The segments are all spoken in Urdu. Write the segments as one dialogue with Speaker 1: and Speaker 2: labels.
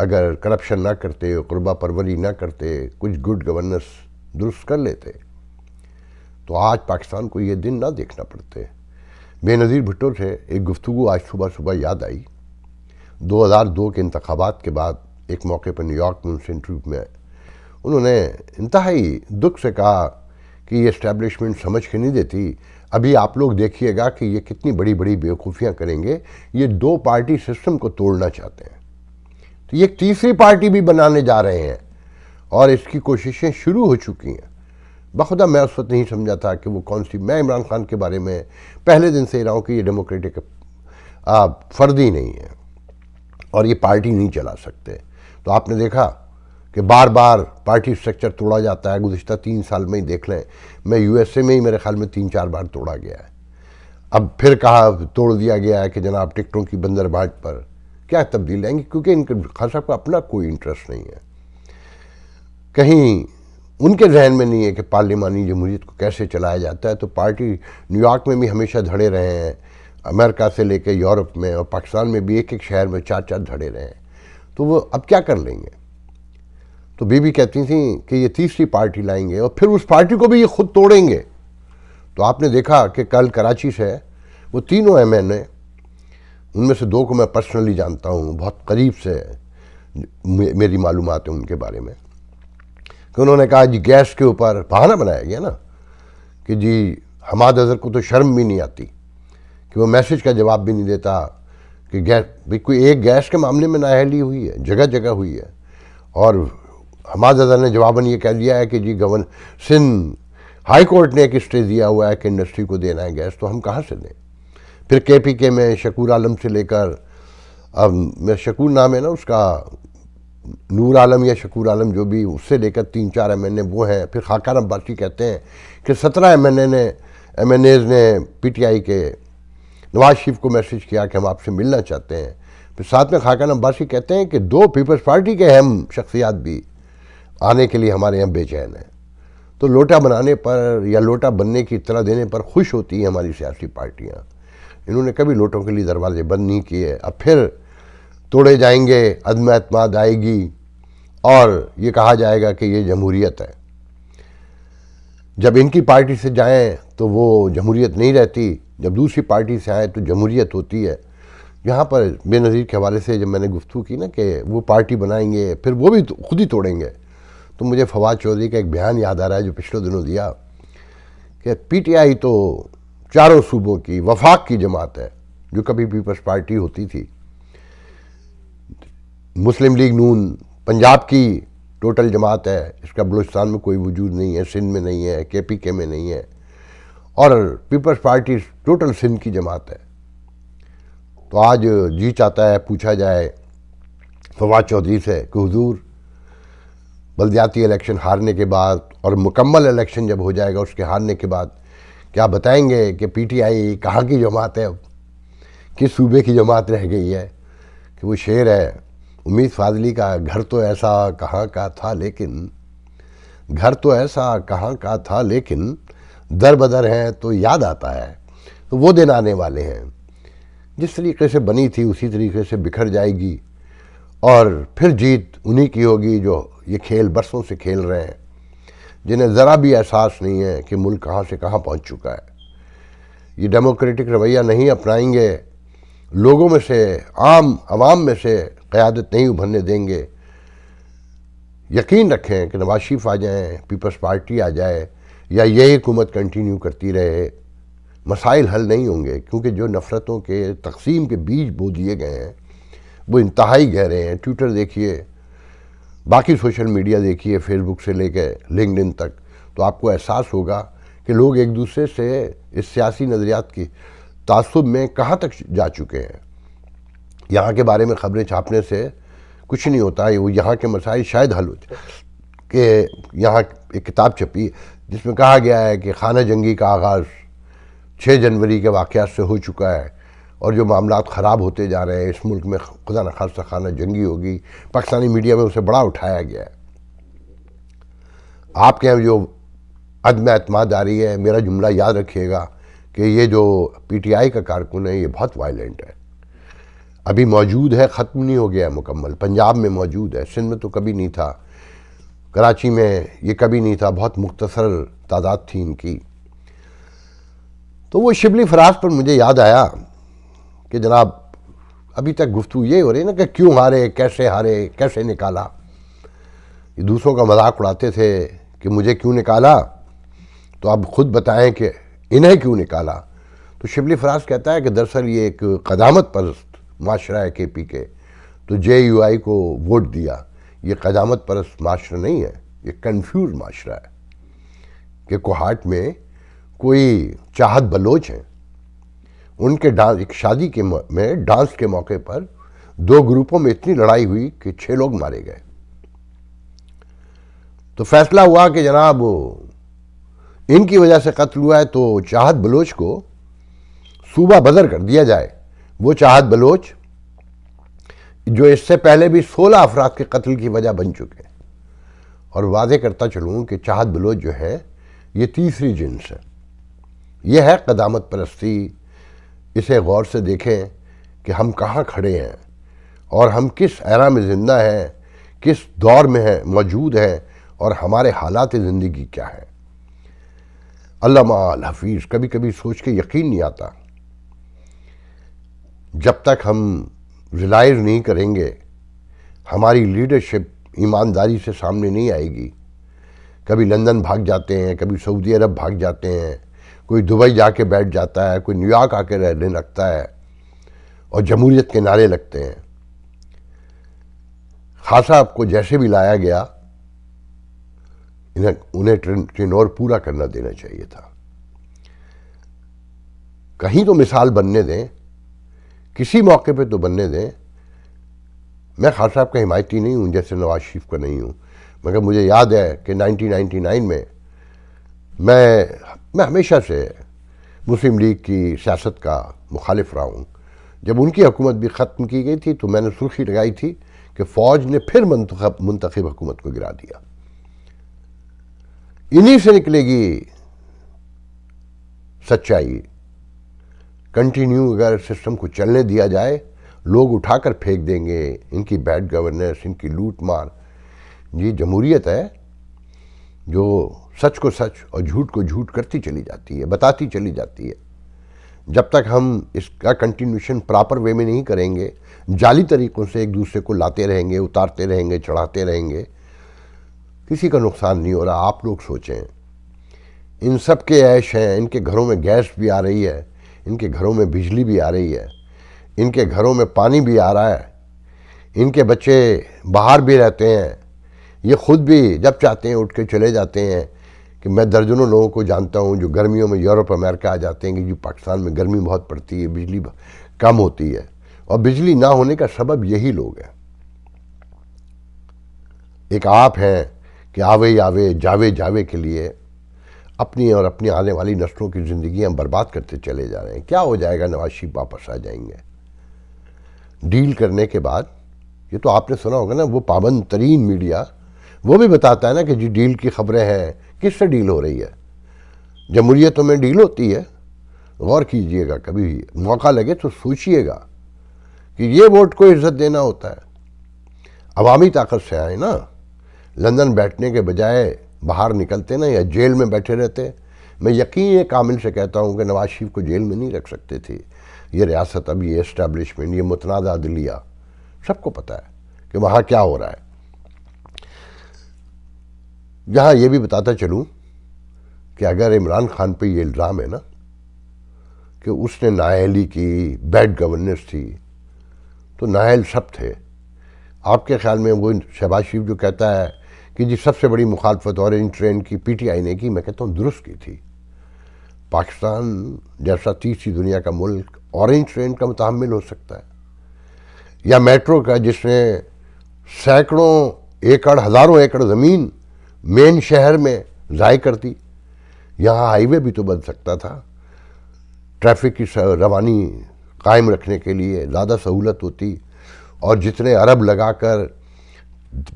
Speaker 1: اگر کرپشن نہ کرتے، قربہ پروری نہ کرتے، کچھ گڈ گورننس درست کر لیتے تو آج پاکستان کو یہ دن نہ دیکھنا پڑتے۔ بے نظیر بھٹو سے ایک گفتگو آج صبح یاد آئی۔ 2002 کے انتخابات کے بعد ایک موقع پر نیو یارک میں ان سے انٹرویو میں انہوں نے انتہائی دکھ سے کہا کہ یہ اسٹیبلشمنٹ سمجھ کے نہیں دیتی، ابھی آپ لوگ دیکھیے گا کہ یہ کتنی بڑی بڑی بیوقوفیاں کریں گے، یہ 2 پارٹی سسٹم کو توڑنا چاہتے ہیں، تو یہ ایک تیسری پارٹی بھی بنانے جا رہے ہیں اور اس کی کوششیں شروع ہو چکی ہیں۔ بخدا میں اس وقت نہیں سمجھا تھا کہ وہ کون سی، میں عمران خان کے بارے میں پہلے دن سے ہی رہا ہوں کہ یہ ڈیموکریٹک فرد ہی نہیں ہے اور یہ پارٹی نہیں چلا سکتے۔ تو آپ نے دیکھا کہ بار بار پارٹی سٹرکچر توڑا جاتا ہے، گزشتہ 3 سال میں ہی دیکھ لیں، میں یو ایس اے میں ہی میرے خیال میں 3-4 بار توڑا گیا ہے، اب پھر کہا توڑ دیا گیا ہے کہ جناب ٹکٹوں کی بندر بانٹ پر کیا تبدیل آئیں گی، کیونکہ ان کے خاصا کو اپنا کوئی انٹرسٹ نہیں ہے، کہیں ان کے ذہن میں نہیں ہے کہ پارلیمانی جمہوریت کو کیسے چلایا جاتا ہے۔ تو پارٹی نیو یارک میں بھی ہمیشہ دھڑے رہے ہیں، امریکہ سے لے کے یورپ میں اور پاکستان میں بھی ایک شہر میں 4 دھڑے رہے ہیں، تو وہ اب کیا کر لیں گے؟ تو بی کہتی تھیں کہ یہ تیسری پارٹی لائیں گے اور پھر اس پارٹی کو بھی یہ خود توڑیں گے۔ تو آپ نے دیکھا کہ کل کراچی سے وہ تینوں ایم این اے، ان میں سے 2 کو میں پرسنلی جانتا ہوں، بہت قریب سے میری معلومات ہیں ان کے بارے میں، کہ انہوں نے کہا جی گیس کے اوپر بہانہ بنایا گیا نا کہ جی حماد اظہر کو تو شرم بھی نہیں آتی کہ وہ میسج کا جواب بھی نہیں دیتا کہ گیس بھی کوئی ایک گیس کے معاملے میں نااہلی ہوئی ہے، جگہ جگہ ہوئی ہے، اور حماد اظہر نے جواباً یہ کہہ دیا ہے کہ جی سندھ ہائی کورٹ نے ایک اسٹے دیا ہوا ہے کہ انڈسٹری کو دینا ہے گیس، تو ہم کہاں سے دیں؟ پھر کے پی کے میں شکور عالم سے لے کر، اب میں شکور نام ہے نا اس کا، نور عالم یا شکور عالم جو بھی، اس سے لے کر 3-4 ایم این اے وہ ہیں، پھر خاقان عباسی کہتے ہیں کہ 17 ایم این ایز نے پی ٹی آئی کے نواز شریف کو میسج کیا کہ ہم آپ سے ملنا چاہتے ہیں، پھر ساتھ میں خاقان عباسی کہتے ہیں کہ 2 پیپلز پارٹی کے اہم شخصیات بھی آنے کے لیے ہمارے یہاں بے چین ہیں۔ تو لوٹا بنانے پر یا لوٹا بننے کی اطلاع دینے پر خوش ہوتی ہیں ہماری سیاسی پارٹیاں، انہوں نے کبھی لوٹوں کے لیے دروازے بند نہیں کیے، اب پھر توڑے جائیں گے، عدم اعتماد آئے گی اور یہ کہا جائے گا کہ یہ جمہوریت ہے۔ جب ان کی پارٹی سے جائیں تو وہ جمہوریت نہیں رہتی، جب دوسری پارٹی سے آئیں تو جمہوریت ہوتی ہے۔ یہاں پر بے نظیر کے حوالے سے جب میں نے گفتگو کی نا کہ وہ پارٹی بنائیں گے پھر وہ بھی خود ہی توڑیں گے، تو مجھے فواد چودھری کا ایک بیان یاد آ رہا ہے جو پچھلے دنوں دیا کہ پی ٹی آئی تو 4 صوبوں کی وفاق کی جماعت ہے، جو کبھی پیپلز پارٹی ہوتی تھی، مسلم لیگ نون پنجاب کی ٹوٹل جماعت ہے، اس کا بلوچستان میں کوئی وجود نہیں ہے، سندھ میں نہیں ہے، کے پی کے میں نہیں ہے، اور پیپلز پارٹی ٹوٹل سندھ کی جماعت ہے۔ تو آج جی چاہتا ہے پوچھا جائے فواد چودھری سے کہ حضور بلدیاتی الیکشن ہارنے کے بعد اور مکمل الیکشن جب ہو جائے گا اس کے ہارنے کے بعد کیا بتائیں گے کہ پی ٹی آئی کہاں کی جماعت ہے، کس صوبے کی جماعت رہ گئی ہے؟ کہ وہ شعر ہے امید فاضلی کا، گھر تو ایسا کہاں کا تھا لیکن، گھر تو ایسا کہاں کا تھا لیکن در بدر ہیں تو یاد آتا ہے۔ تو وہ دن آنے والے ہیں، جس طریقے سے بنی تھی اسی طریقے سے بکھر جائے گی، اور پھر جیت انہی کی ہوگی جو یہ کھیل برسوں سے کھیل رہے ہیں، جنہیں ذرا بھی احساس نہیں ہے کہ ملک کہاں سے کہاں پہنچ چکا ہے۔ یہ ڈیموکریٹک رویہ نہیں اپنائیں گے، لوگوں میں سے، عام عوام میں سے قیادت نہیں ابھرنے دیں گے۔ یقین رکھیں کہ نواز شریف آ جائیں، پیپلز پارٹی آ جائے یا یہ حکومت کنٹینیو کرتی رہے، مسائل حل نہیں ہوں گے، کیونکہ جو نفرتوں کے تقسیم کے بیج بو دیے گئے ہیں وہ انتہائی گہرے ہیں۔ ٹویٹر دیکھیے، باقی سوشل میڈیا دیکھیے، فیس بک سے لے کے لنکڈ ان تک، تو آپ کو احساس ہوگا کہ لوگ ایک دوسرے سے اس سیاسی نظریات کی تعصب میں کہاں تک جا چکے ہیں۔ یہاں کے بارے میں خبریں چھاپنے سے کچھ نہیں ہوتا ہے، وہ یہاں کے مسائل شاید حل ہوتے کہ یہاں ایک کتاب چھپی جس میں کہا گیا ہے کہ خانہ جنگی کا آغاز 6 جنوری کے واقعات سے ہو چکا ہے، اور جو معاملات خراب ہوتے جا رہے ہیں اس ملک میں خدا نخواستہ خانہ جنگی ہوگی۔ پاکستانی میڈیا میں اسے بڑا اٹھایا گیا ہے۔ آپ کے یہاں جو عدم اعتماد آ رہی ہے، میرا جملہ یاد رکھیے گا کہ یہ جو پی ٹی آئی کا کارکن ہے یہ بہت وائلنٹ ہے۔ ابھی موجود ہے، ختم نہیں ہو گیا ہے مکمل، پنجاب میں موجود ہے، سندھ میں تو کبھی نہیں تھا، کراچی میں یہ کبھی نہیں تھا، بہت مختصر تعداد تھی ان کی۔ تو وہ شبلی فراز پر مجھے یاد آیا کہ جناب ابھی تک گفتگو یہ ہو رہی ہے نا کہ کیوں ہارے، کیسے نکالا۔ یہ دوسروں کا مذاق اڑاتے تھے کہ مجھے کیوں نکالا، تو اب خود بتائیں کہ انہیں کیوں نکالا۔ تو شبلی فراز کہتا ہے کہ دراصل یہ ایک قدامت پرست معاشرہ ہے کے پی کے، تو جے یو آئی کو ووٹ دیا۔ یہ قدامت پرست معاشرہ نہیں ہے، یہ کنفیوز معاشرہ ہے کہ کوہاٹ میں کوئی چاہت بلوچ ہیں، ان کے ایک شادی میں ڈانس کے موقع پر 2 گروپوں میں اتنی لڑائی ہوئی کہ 6 لوگ مارے گئے۔ تو فیصلہ ہوا کہ جناب ان کی وجہ سے قتل ہوا ہے تو چاہت بلوچ کو صوبہ بدر کر دیا جائے۔ وہ چاہت بلوچ جو اس سے پہلے بھی 16 افراد کے قتل کی وجہ بن چکے ہیں۔ اور واضح کرتا چلوں کہ چاہت بلوچ جو ہے یہ تیسری جنس ہے، یہ ہے قدامت پرستی۔ اسے غور سے دیکھیں کہ ہم کہاں کھڑے ہیں اور ہم کس ایرا میں زندہ ہیں، کس دور میں ہیں موجود ہیں، اور ہمارے حالات زندگی کیا ہے۔ علامہ الحفیظ، کبھی کبھی سوچ کے یقین نہیں آتا، جب تک ہم ریلائز نہیں کریں گے، ہماری لیڈرشپ ایمانداری سے سامنے نہیں آئے گی۔ کبھی لندن بھاگ جاتے ہیں، کبھی سعودی عرب بھاگ جاتے ہیں، کوئی دبئی جا کے بیٹھ جاتا ہے، کوئی نیو یارک آ کے رہنے لگتا ہے اور جمہوریت کے نعرے لگتے ہیں۔ خان صاحب کو جیسے بھی لایا گیا انہیں ٹینور پورا کرنا دینا چاہیے تھا۔ کہیں تو مثال بننے دیں، کسی موقع پہ تو بننے دیں۔ میں خان صاحب کا حمایتی نہیں ہوں جیسے نواز شریف کا نہیں ہوں، مگر مجھے یاد ہے کہ 1999 میں میں ہمیشہ سے مسلم لیگ کی سیاست کا مخالف رہا ہوں۔ جب ان کی حکومت بھی ختم کی گئی تھی تو میں نے سرخی لگائی تھی کہ فوج نے پھر منتخب حکومت کو گرا دیا۔ انہی سے نکلے گی سچائی۔ کنٹینیو اگر سسٹم کو چلنے دیا جائے، لوگ اٹھا کر پھینک دیں گے ان کی بیڈ گورننس، ان کی لوٹ مار۔ یہ جمہوریت ہے جو سچ کو سچ اور جھوٹ کو جھوٹ کرتی چلی جاتی ہے، بتاتی چلی جاتی ہے۔ جب تک ہم اس کا کنٹینیوشن پراپر وے میں نہیں کریں گے، جعلی طریقوں سے ایک دوسرے کو لاتے رہیں گے، اتارتے رہیں گے، چڑھاتے رہیں گے، کسی کا نقصان نہیں ہو رہا۔ آپ لوگ سوچیں، ان سب کے عیش ہیں، ان کے گھروں میں گیس بھی آ رہی ہے، ان کے گھروں میں بجلی بھی آ رہی ہے، ان کے گھروں میں پانی بھی آ رہا ہے، ان کے بچے باہر بھی رہتے ہیں، یہ خود بھی جب چاہتے ہیں اٹھ کے چلے جاتے ہیں۔ کہ میں درجنوں لوگوں کو جانتا ہوں جو گرمیوں میں یورپ امریکہ آ جاتے ہیں کہ جی پاکستان میں گرمی بہت پڑتی ہے، بجلی کم ہوتی ہے، اور بجلی نہ ہونے کا سبب یہی لوگ ہیں۔ ایک آپ ہیں کہ آوے جاوے کے لیے اپنی اور اپنی آنے والی نسلوں کی زندگیاں برباد کرتے چلے جا رہے ہیں۔ کیا ہو جائے گا؟ نواز شریف واپس آ جائیں گے ڈیل کرنے کے بعد۔ یہ تو آپ نے سنا ہوگا نا، وہ پابند ترین میڈیا وہ بھی بتاتا ہے نا کہ جی ڈیل کی خبریں ہیں۔ کس سے ڈیل ہو رہی ہے؟ جمہوریتوں میں ڈیل ہوتی ہے؟ غور کیجئے گا، کبھی موقع لگے تو سوچئے گا کہ یہ ووٹ کو عزت دینا ہوتا ہے۔ عوامی طاقت سے آئے نا، لندن بیٹھنے کے بجائے باہر نکلتے نا یا جیل میں بیٹھے رہتے۔ میں یقین کامل سے کہتا ہوں کہ نواز شریف کو جیل میں نہیں رکھ سکتے تھے۔ یہ ریاست اب، یہ اسٹیبلشمنٹ، یہ متنازع عدلیہ، سب کو پتہ ہے کہ وہاں کیا ہو رہا ہے۔ یہاں یہ بھی بتاتا چلوں کہ اگر عمران خان پہ یہ الزام ہے نا کہ اس نے نااہلی کی، بیڈ گورننس تھی، تو نااہل سب تھے۔ آپ کے خیال میں وہ شہباز شریف جو کہتا ہے کہ جی سب سے بڑی مخالفت اورنج ٹرین کی پی ٹی آئی نے کی، میں کہتا ہوں درست کی تھی۔ پاکستان جیسا تیسری دنیا کا ملک اورنج ٹرین کا متحمل ہو سکتا ہے؟ یا میٹرو کا، جس نے سینکڑوں ایکڑ، ہزاروں ایکڑ زمین مین شہر میں ضائع کر دی؟ یہاں ہائی وے بھی تو بن سکتا تھا، ٹریفک کی روانی قائم رکھنے کے لیے زیادہ سہولت ہوتی، اور جتنے ارب لگا کر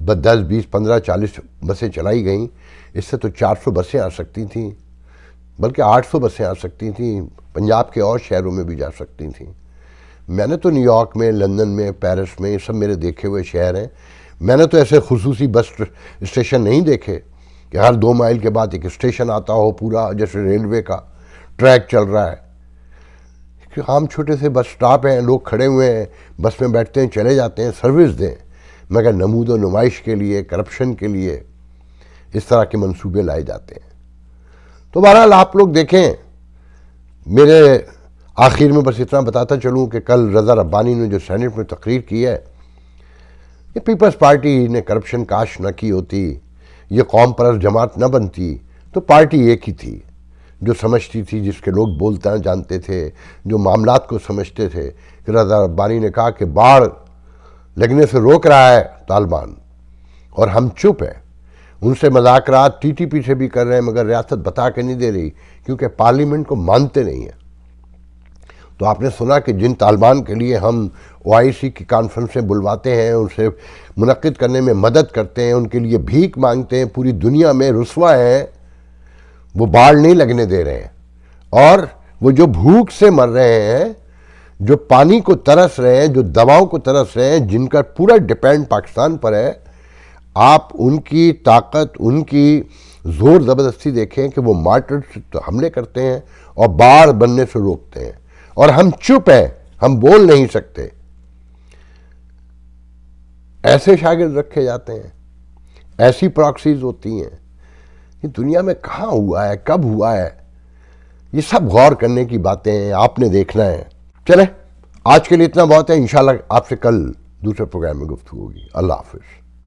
Speaker 1: 10 20 15 40 بسیں چلائی گئیں، اس سے تو 400 بسیں آ سکتی تھیں، بلکہ 800 بسیں آ سکتی تھیں، پنجاب کے اور شہروں میں بھی جا سکتی تھیں۔ میں نے تو نیو یارک میں، لندن میں، پیرس میں، یہ سب میرے دیکھے ہوئے شہر ہیں. میں نے تو ایسے خصوصی بس اسٹیشن نہیں دیکھے کہ ہر 2 مائل کے بعد ایک اسٹیشن آتا ہو پورا جیسے ریلوے کا ٹریک چل رہا ہے. عام چھوٹے سے بس سٹاپ ہیں، لوگ کھڑے ہوئے ہیں، بس میں بیٹھتے ہیں، چلے جاتے ہیں، سروس دیں. مگر نمود و نمائش کے لیے، کرپشن کے لیے اس طرح کے منصوبے لائے جاتے ہیں. تو بہرحال آپ لوگ دیکھیں. میرے آخر میں بس اتنا بتاتا چلوں کہ کل رضا ربانی نے جو سینٹ میں تقریر کی ہے، یہ پیپلز پارٹی نے کرپشن کاش نہ کی ہوتی، یہ قوم پرست جماعت نہ بنتی تو پارٹی ایک ہی تھی جو سمجھتی تھی، جس کے لوگ بولتا جانتے تھے، جو معاملات کو سمجھتے تھے. کہ رضا ربانی نے کہا کہ باڑ لگنے سے روک رہا ہے طالبان اور ہم چپ ہیں. ان سے مذاکرات ٹی ٹی پی سے بھی کر رہے ہیں مگر ریاست بتا کے نہیں دے رہی کیونکہ پارلیمنٹ کو مانتے نہیں ہیں. تو آپ نے سنا کہ جن طالبان کے لیے ہم OIC کی کانفرنسیں بلواتے ہیں، ان سے منعقد کرنے میں مدد کرتے ہیں، ان کے لیے بھیک مانگتے ہیں، پوری دنیا میں رسوا ہیں، وہ باڑ نہیں لگنے دے رہے ہیں. اور وہ جو بھوک سے مر رہے ہیں، جو پانی کو ترس رہے ہیں، جو دواؤں کو ترس رہے ہیں، جن کا پورا ڈیپینڈ پاکستان پر ہے، آپ ان کی طاقت، ان کی زور زبردستی دیکھیں کہ وہ مارٹر سے حملے کرتے ہیں اور باڑ بننے سے روکتے ہیں. اور ہم چپ ہیں، ہم بول نہیں سکتے. ایسے شاگرد رکھے جاتے ہیں، ایسی پراکسیز ہوتی ہیں. یہ دنیا میں کہاں ہوا ہے، کب ہوا ہے؟ یہ سب غور کرنے کی باتیں ہیں، آپ نے دیکھنا ہے. چلیں آج کے لیے اتنا بہت ہے. انشاءاللہ آپ سے کل دوسرے پروگرام میں گفتگو ہوگی. اللہ حافظ.